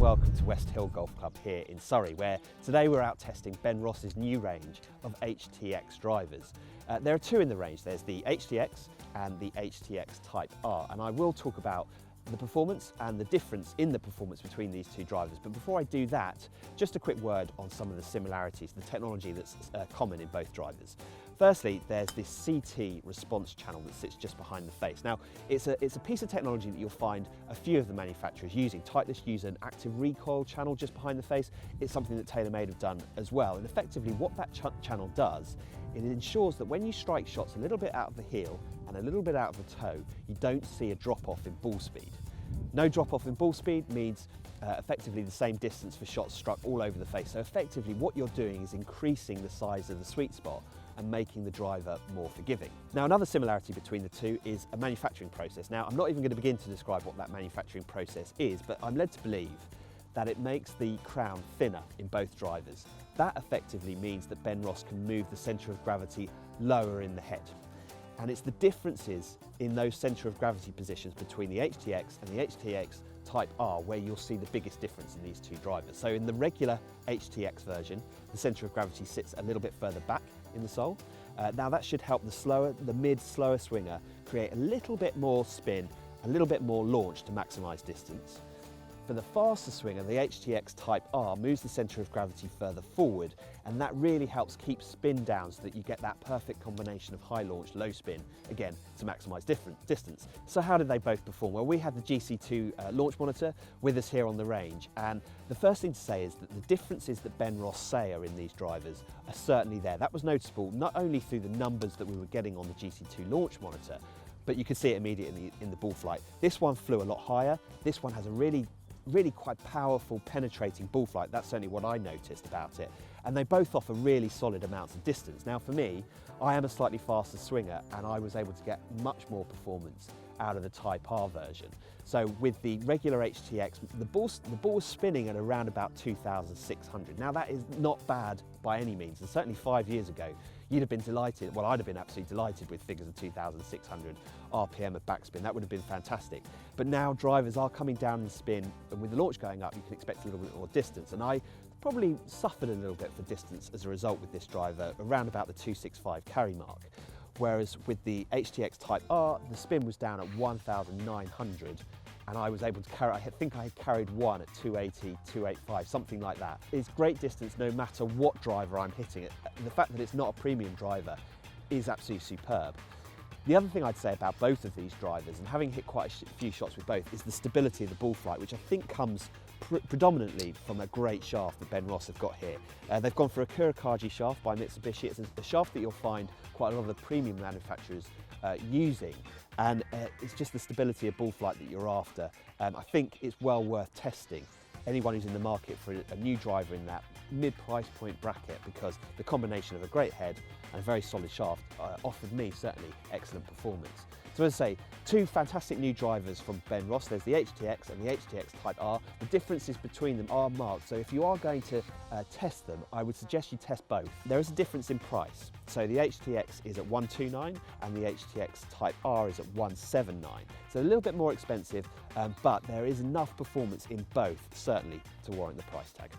welcome to West Hill Golf Club here in Surrey, where today we're out testing Benross's new range of HTX drivers. There are two in the range. There's the HTX and the HTX Type R, and I will talk about the performance and the difference in the performance between these two drivers. But before I do that, just a quick word on some of the similarities, the technology that's common in both drivers. Firstly, there's this CT response channel that sits just behind the face. Now, it's a piece of technology that you'll find a few of the manufacturers using. Titleist use an active recoil channel just behind the face. It's something that TaylorMade have done as well. And effectively what that channel does, it ensures that when you strike shots a little bit out of the heel and a little bit out of the toe, you don't see a drop-off in ball speed. No drop-off in ball speed means effectively the same distance for shots struck all over the face. So effectively what you're doing is increasing the size of the sweet spot and making the driver more forgiving. Now, another similarity between the two is a manufacturing process. Now, I'm not even going to begin to describe what that manufacturing process is, but I'm led to believe that it makes the crown thinner in both drivers. That effectively means that Benross can move the centre of gravity lower in the head. And it's the differences in those centre of gravity positions between the HTX and the HTX Type R where you'll see the biggest difference in these two drivers. So in the regular HTX version, the centre of gravity sits a little bit further back in the sole. Now that should help the mid-slower swinger create a little bit more spin, a little bit more launch to maximise distance. For the faster swinger, the HTX Type R moves the centre of gravity further forward, and that really helps keep spin down so that you get that perfect combination of high launch, low spin, again, to maximise distance. So how did they both perform? Well, we had the GC2 launch monitor with us here on the range, and the first thing to say is that the differences that Benross say are in these drivers are certainly there. That was noticeable not only through the numbers that we were getting on the GC2 launch monitor, but you could see it immediately in the ball flight. This one flew a lot higher. This one has a really quite powerful penetrating ball flight. That's certainly what I noticed about it. And they both offer really solid amounts of distance. Now for me, I am a slightly faster swinger and I was able to get much more performance out of the Type R version. So with the regular HTX, the ball was spinning at around about 2,600. Now that is not bad by any means, and certainly 5 years ago, you'd have been delighted, well, I'd have been absolutely delighted with figures of 2,600 RPM of backspin. That would have been fantastic. But now drivers are coming down in spin, and with the launch going up, you can expect a little bit more distance. And I probably suffered a little bit for distance as a result with this driver, around about the 265 carry mark. Whereas with the HTX Type R, the spin was down at 1,900, and I was able to carry, I think I had carried one at 280, 285, something like that. It's great distance no matter what driver I'm hitting. The fact that it's not a premium driver is absolutely superb. The other thing I'd say about both of these drivers, and having hit quite a few shots with both, is the stability of the ball flight, which I think comes predominantly from a great shaft that Benross have got here. They've gone for a Kurikaji shaft by Mitsubishi. It's a shaft that you'll find quite a lot of the premium manufacturers using, and it's just the stability of ball flight that you're after. I think it's well worth testing anyone who's in the market for a new driver in that mid-price point bracket, because the combination of a great head and a very solid shaft offered me certainly excellent performance. So as I say, two fantastic new drivers from Benross. There's the HTX and the HTX Type R. The differences between them are marked, so if you are going to test them, I would suggest you test both. There is a difference in price. So the HTX is at 129 and the HTX Type R is at 179. So a little bit more expensive, but there is enough performance in both, certainly, to warrant the price tag.